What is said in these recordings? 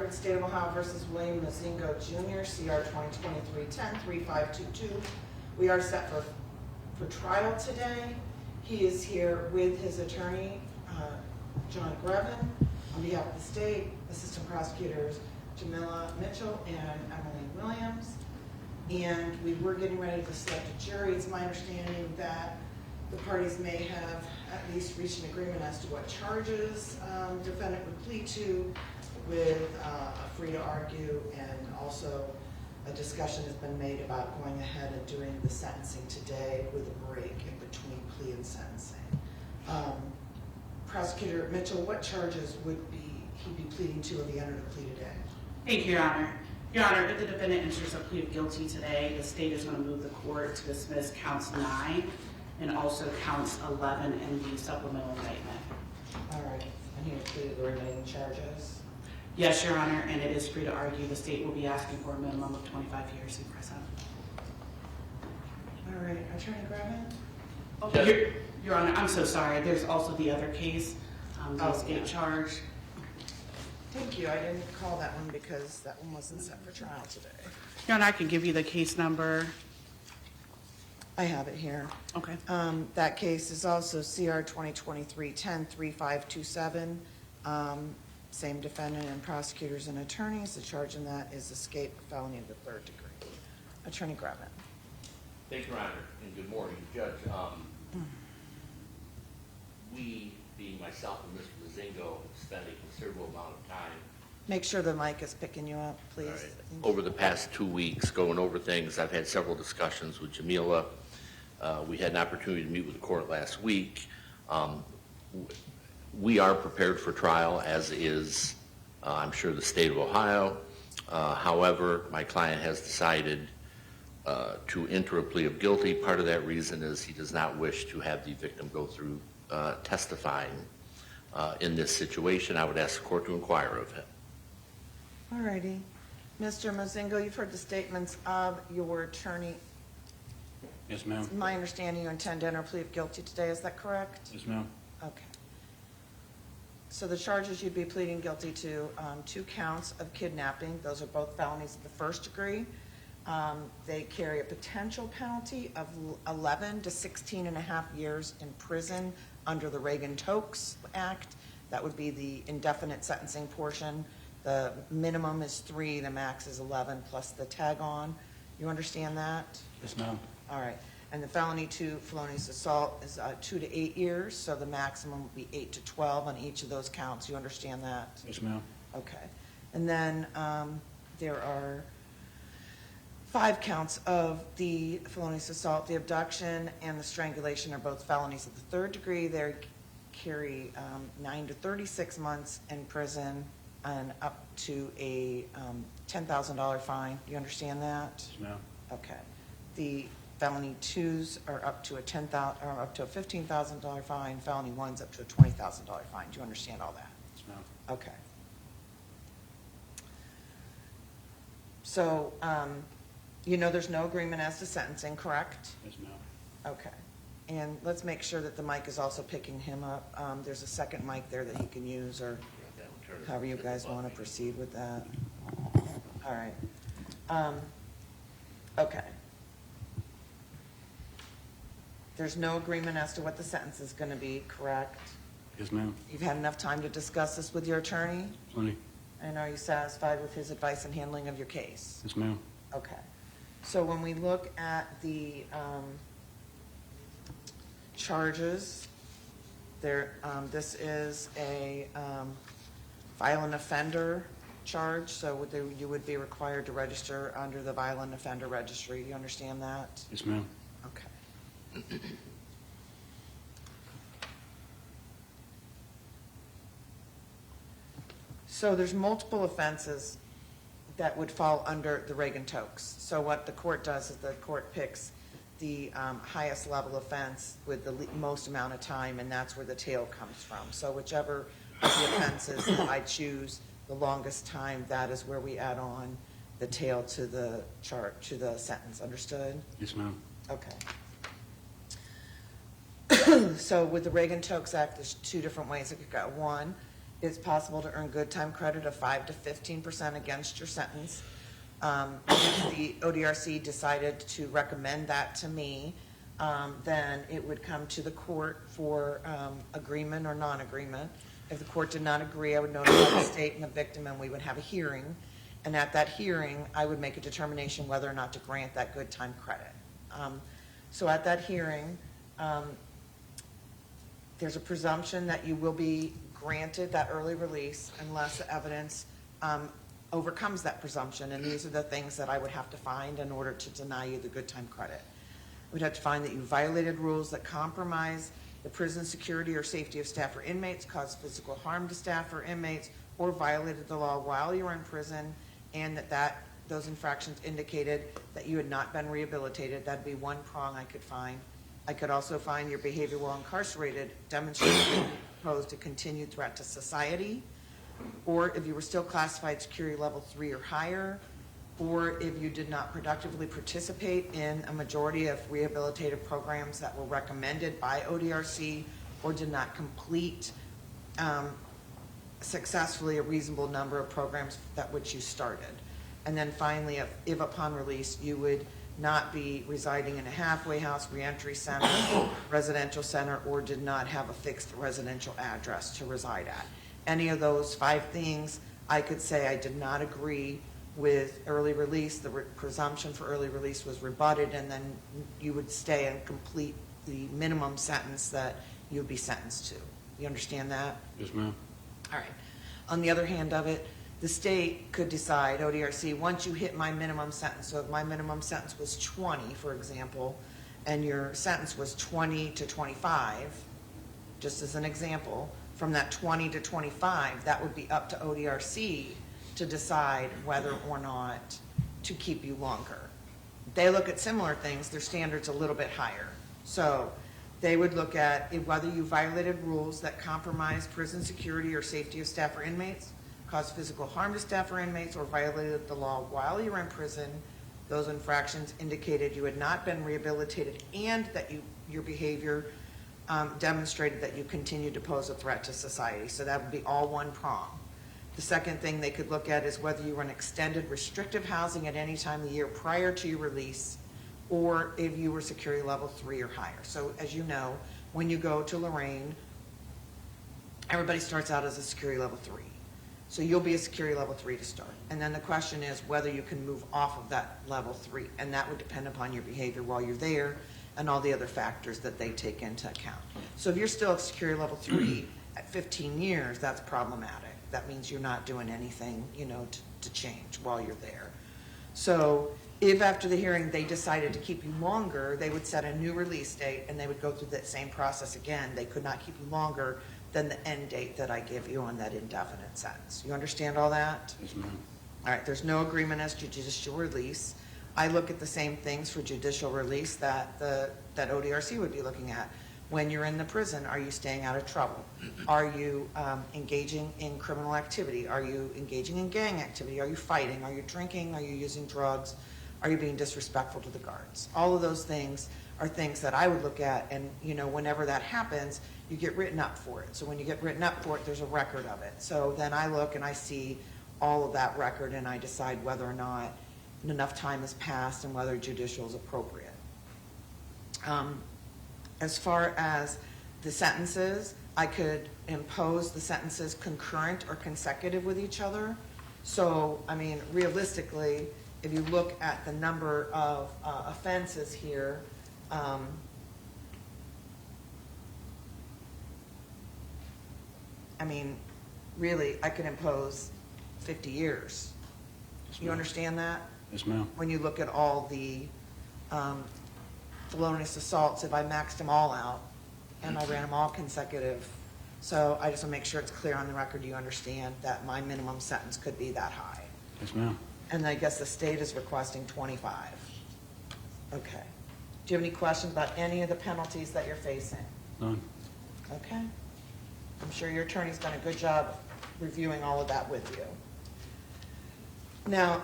record State of Ohio versus William Mozingo Jr., CR 2023-10-3522. We are set for trial today. He is here with his attorney, John Grevin, on behalf of the state, Assistant Prosecutors Jamila Mitchell and Emily Williams. And we were getting ready to select a jury. It's my understanding that the parties may have at least reached an agreement as to what charges defendant would plead to, with a free to argue, and also a discussion has been made about going ahead and doing the sentencing today with a break in between plea and sentencing. Prosecutor Mitchell, what charges would he be pleading to if he entered a plea today? Thank you, Your Honor. Your Honor, if the defendant enters a plea of guilty today, the state is going to move the court to dismiss counts 9 and also counts 11 in the supplemental indictment. All right, and he has pleaded the remaining charges? Yes, Your Honor, and it is free to argue. The state will be asking for a minimum of 25 years in prison. All right, Attorney Grevin? Okay. Your Honor, I'm so sorry. There's also the other case, the escape charge. Thank you. I didn't call that one because that one wasn't set for trial today. Your Honor, I can give you the case number. I have it here. Okay. That case is also CR 2023-10-3527. Same defendant and prosecutors and attorneys. The charge in that is escape felony of the 3rd degree. Attorney Grevin. Thank you, Your Honor, and good morning, Judge. We, being myself and Mr. Mozingo, spent a considerable amount of time. Make sure the mic is picking you up, please. Right. Over the past 2 weeks, going over things. I've had several discussions with Jamila. We had an opportunity to meet with the court last week. We are prepared for trial, as is, I'm sure, the state of Ohio. However, my client has decided to enter a plea of guilty. Part of that reason is he does not wish to have the victim go through testifying in this situation. I would ask the court to inquire of him. All righty. Mr. Mozingo, you've heard the statements of your attorney. Yes, ma'am. It's my understanding you intend to enter a plea of guilty today. Is that correct? Yes, ma'am. Okay. So the charges you'd be pleading guilty to, 2 counts of kidnapping. Those are both felonies of the 1st degree. They carry a potential penalty of 11 to 16 and a half years in prison under the Reagan-Tokes Act. That would be the indefinite sentencing portion. The minimum is 3, the max is 11, plus the tag on. You understand that? Yes, ma'am. All right. And the felony 2 felonious assault is 2 to 8 years, so the maximum would be 8 to 12 on each of those counts. You understand that? Yes, ma'am. Okay. And then there are 5 counts of the felonious assault. The abduction and the strangulation are both felonies of the 3rd degree. They carry 9 to 36 months in prison and up to a $10,000 fine. Do you understand that? Yes, ma'am. Okay. The felony 2s are up to a $15,000 fine. Felony 1's up to a $20,000 fine. Do you understand all that? Yes, ma'am. Okay. So, you know there's no agreement as to sentencing, correct? Yes, ma'am. Okay. And let's make sure that the mic is also picking him up. There's a second mic there that he can use, or however you guys want to proceed with that. All right. Okay. There's no agreement as to what the sentence is going to be, correct? Yes, ma'am. You've had enough time to discuss this with your attorney? Plenty. And are you satisfied with his advice and handling of your case? Yes, ma'am. Okay. So when we look at the charges, this is a violent offender charge, so you would be required to register under the violent offender registry. Do you understand that? Yes, ma'am. Okay. So there's multiple offenses that would fall under the Reagan-Tokes. So what the court does is the court picks the highest level offense with the most amount of time, and that's where the tail comes from. So whichever of the offenses that I choose the longest time, that is where we add on the tail to the chart, to the sentence. Understood? Yes, ma'am. Okay. So with the Reagan-Tokes Act, there's 2 different ways it could go. One, it's possible to earn good time credit of 5 to 15% against your sentence. If the ODRC decided to recommend that to me, then it would come to the court for agreement or non-agreement. If the court did not agree, I would notify the state and the victim, and we would have a hearing. And at that hearing, I would make a determination whether or not to grant that good time credit. So at that hearing, there's a presumption that you will be granted that early release unless the evidence overcomes that presumption. And these are the things that I would have to find in order to deny you the good time credit. We'd have to find that you violated rules that compromise the prison security or safety of staff or inmates, caused physical harm to staff or inmates, or violated the law while you were in prison, and that those infractions indicated that you had not been rehabilitated. That'd be one prong I could find. I could also find your behavior while incarcerated demonstrated you posed a continued threat to society, or if you were still classified security level 3 or higher, or if you did not productively participate in a majority of rehabilitative programs that were recommended by ODRC, or did not complete successfully a reasonable number of programs that which you started. And then finally, if upon release you would not be residing in a halfway house, reentry center, residential center, or did not have a fixed residential address to reside at. Any of those 5 things, I could say I did not agree with early release. The presumption for early release was rebutted, and then you would stay and complete the minimum sentence that you would be sentenced to. You understand that? Yes, ma'am. All right. On the other hand of it, the state could decide, ODRC, once you hit my minimum sentence, so if my minimum sentence was 20, for example, and your sentence was 20 to 25, just as an example, from that 20 to 25, that would be up to ODRC to decide whether or not to keep you longer. They look at similar things, their standard's a little bit higher. So they would look at whether you violated rules that compromise prison security or safety of staff or inmates, caused physical harm to staff or inmates, or violated the law while you were in prison. Those infractions indicated you had not been rehabilitated and that your behavior demonstrated that you continued to pose a threat to society. So that would be all one prong. The second thing they could look at is whether you were in extended restrictive housing at any time of the year prior to your release, or if you were security level 3 or higher. So as you know, when you go to Lorraine, everybody starts out as a security level 3. So you'll be a security level 3 to start. And then the question is whether you can move off of that level 3. And that would depend upon your behavior while you're there and all the other factors that they take into account. So if you're still at security level 3 at 15 years, that's problematic. That means you're not doing anything, to change while you're there. So if after the hearing they decided to keep you longer, they would set a new release date and they would go through that same process again. They could not keep you longer than the end date that I give you on that indefinite sentence. You understand all that? Yes, ma'am. All right, there's no agreement as to judicial release. I look at the same things for judicial release that that ODRC would be looking at. When you're in the prison, are you staying out of trouble? Are you engaging in criminal activity? Are you engaging in gang activity? Are you fighting? Are you drinking? Are you using drugs? Are you being disrespectful to the guards? All of those things are things that I would look at, and whenever that happens, you get written up for it. So when you get written up for it, there's a record of it. So then I look and I see all of that record, and I decide whether or not enough time has passed and whether judicial is appropriate. As far as the sentences, I could impose the sentences concurrent or consecutive with each other. So, realistically, if you look at the number of offenses here, really, I could impose 50 years. Yes, You ma'am. understand that? Yes, ma'am. When you look at all the felonious assaults, if I maxed them all out and I ran them all consecutive. So I just want to make sure it's clear on the record you understand that my minimum sentence could be that high. Yes, ma'am. And I guess the state is requesting 25. Okay. Do you have any questions about any of the penalties that you're facing? None. Okay. I'm sure your attorney's done a good job reviewing all of that with you. Now,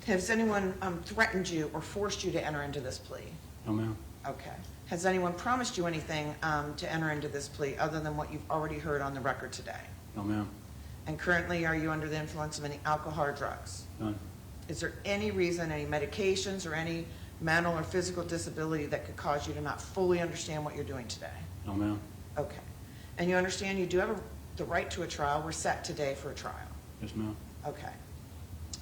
has anyone threatened you or forced you to enter into this plea? No, ma'am. Okay. Has anyone promised you anything to enter into this plea other than what you've already heard on the record today? No, ma'am. And currently, are you under the influence of any alcohol or drugs? None. Is there any reason, any medications, or any mental or physical disability that could cause you to not fully understand what you're doing today? No, ma'am. Okay. And you understand you do have the right to a trial. We're set today for a trial. Yes, ma'am. Okay.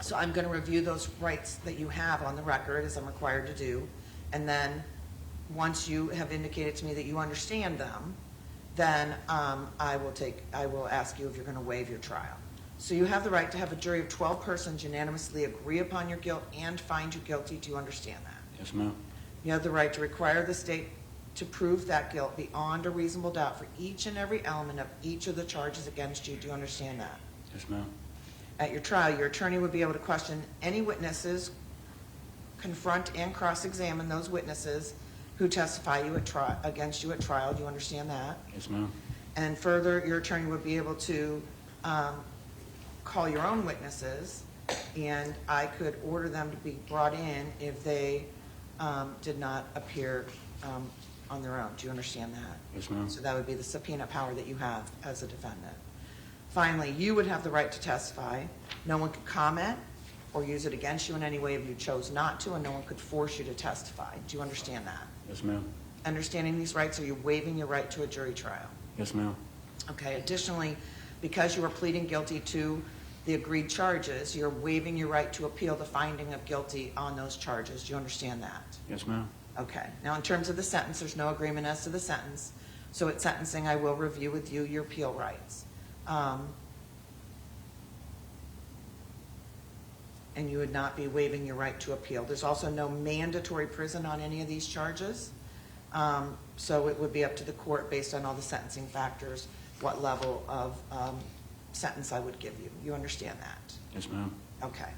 So I'm going to review those rights that you have on the record, as I'm required to do. And then, once you have indicated to me that you understand them, then I will ask you if you're going to waive your trial. So you have the right to have a jury of 12 persons unanimously agree upon your guilt and find you guilty. Do you understand that? Yes, ma'am. You have the right to require the state to prove that guilt beyond a reasonable doubt for each and every element of each of the charges against you. Do you understand that? Yes, ma'am. At your trial, your attorney would be able to question any witnesses, confront and cross-examine those witnesses who testify against you at trial. Do you understand that? Yes, ma'am. And further, your attorney would be able to call your own witnesses, and I could order them to be brought in if they did not appear on their own. Do you understand that? Yes, ma'am. So that would be the subpoena power that you have as a defendant. Finally, you would have the right to testify. No one could comment or use it against you in any way if you chose not to, and no one could force you to testify. Do you understand that? Yes, ma'am. Understanding these rights, are you waiving your right to a jury trial? Yes, ma'am. Okay. Additionally, because you are pleading guilty to the agreed charges, you're waiving your right to appeal the finding of guilty on those charges. Do you understand that? Yes, ma'am. Okay. Now, in terms of the sentence, there's no agreement as to the sentence. So at sentencing, I will review with you your appeal rights. And you would not be waiving your right to appeal. There's also no mandatory prison on any of these charges. So it would be up to the court, based on all the sentencing factors, what level of sentence I would give you. You understand that? Yes, ma'am. Okay.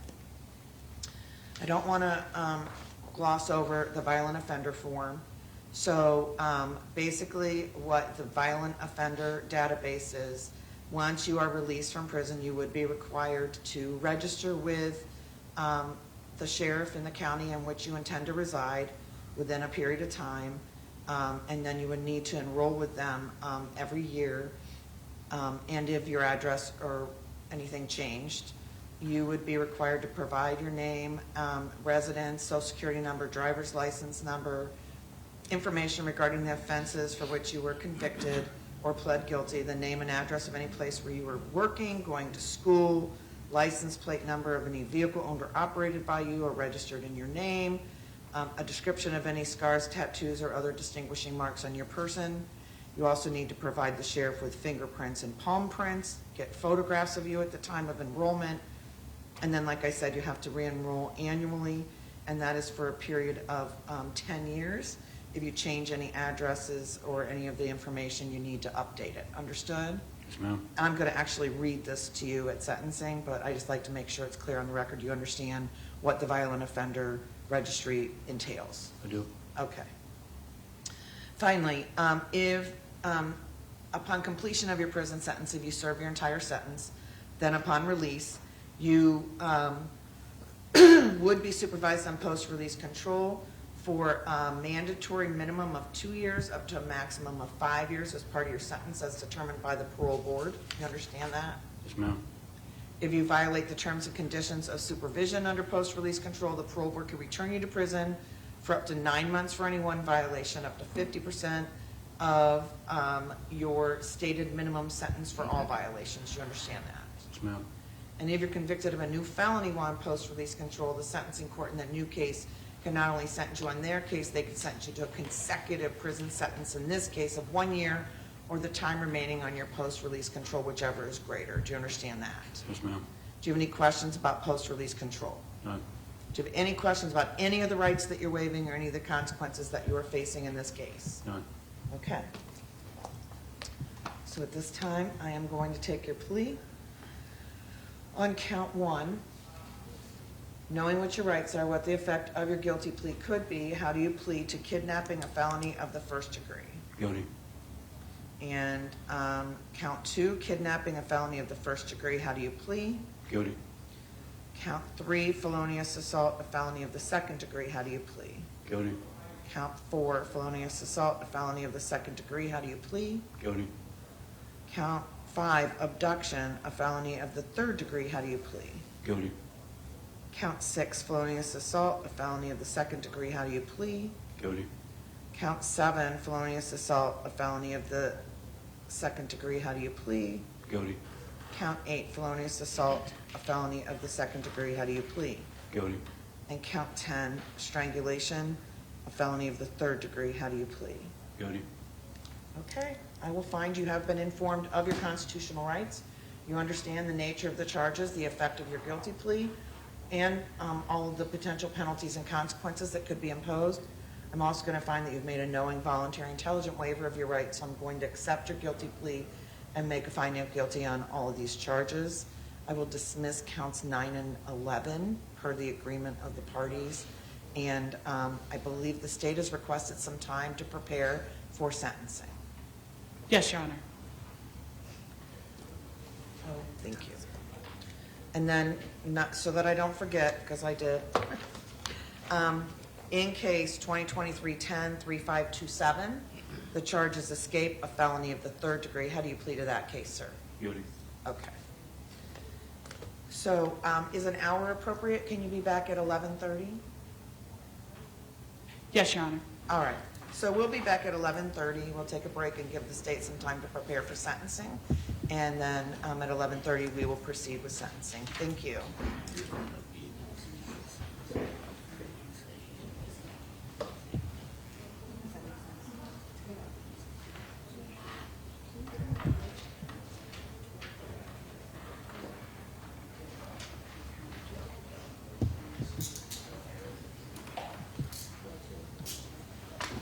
I don't want to gloss over the violent offender form. So basically what the violent offender database is, once you are released from prison, you would be required to register with the sheriff in the county in which you intend to reside within a period of time, and then you would need to enroll with them every year. And if your address or anything changed, you would be required to provide your name, residence, social security number, driver's license number, information regarding the offenses for which you were convicted or pled guilty, the name and address of any place where you were working, going to school, license plate number of any vehicle owned or operated by you or registered in your name, a description of any scars, tattoos, or other distinguishing marks on your person. You also need to provide the sheriff with fingerprints and palm prints, get photographs of you at the time of enrollment, and then, like I said, you have to re-enroll annually, and that is for a period of 10 years. If you change any addresses or any of the information, you need to update it. Understood? Yes, ma'am. I'm going to actually read this to you at sentencing, but I just like to make sure it's clear on the record you understand what the violent offender registry entails. I do. Okay. Finally, if upon completion of your prison sentence, if you serve your entire sentence, then upon release, you would be supervised on post-release control for a mandatory minimum of 2 years up to a maximum of 5 years as part of your sentence as determined by the parole board. You understand that? Yes, ma'am. If you violate the terms and conditions of supervision under post-release control, the parole board can return you to prison for up to 9 months for any one violation, up to 50% of your stated minimum sentence for all violations. You understand that? Yes, ma'am. And if you're convicted of a new felony while on post-release control, the sentencing court in that new case can not only sentence you on their case, they can sentence you to a consecutive prison sentence, in this case of 1 year, or the time remaining on your post-release control, whichever is greater. Do you understand that? Yes, ma'am. Do you have any questions about post-release control? None. Do you have any questions about any of the rights that you're waiving or any of the consequences that you are facing in this case? None. Okay. So at this time, I am going to take your plea. On count 1, knowing what your rights are, what the effect of your guilty plea could be, how do you plead to kidnapping, a felony of the first degree? Guilty. And count 2, kidnapping, a felony of the first degree, how do you plea? Guilty. Count 3, felonious assault, a felony of the second degree, how do you plea? Guilty. Count 4, felonious assault, a felony of the second degree, how do you plea? Guilty. Count 5, abduction, a felony of the 3rd degree, how do you plea? Guilty. Count 6, felonious assault, a felony of the 2nd degree, how do you plea? Guilty. Count 7, felonious assault, a felony of the 2nd degree, how do you plea? Guilty. Count 8, felonious assault, a felony of the 2nd degree, how do you plea? Guilty. And count 10, strangulation, a felony of the 3rd degree, how do you plea? Guilty. Okay, I will find you have been informed of your constitutional rights. You understand the nature of the charges, the effect of your guilty plea, and all of the potential penalties and consequences that could be imposed. I'm also going to find that you've made a knowing, voluntary, intelligent waiver of your rights, so I'm going to accept your guilty plea and make a finding of guilty on all of these charges. I will dismiss counts 9 and 11 per the agreement of the parties, and I believe the state has requested some time to prepare for sentencing. Yes, Your Honor. Oh, thank you. And then, not so that I don't forget, because I did, in case 2023-10-3527, the charge is escape, a felony of the 3rd degree. How do you plead to that case, sir? Guilty. Okay. So, is an hour appropriate? Can you be back at 11:30? Yes, Your Honor. All right. So we'll be back at 11:30. We'll take a break and give the state some time to prepare for sentencing. And then at 11:30, we will proceed with sentencing. Thank you.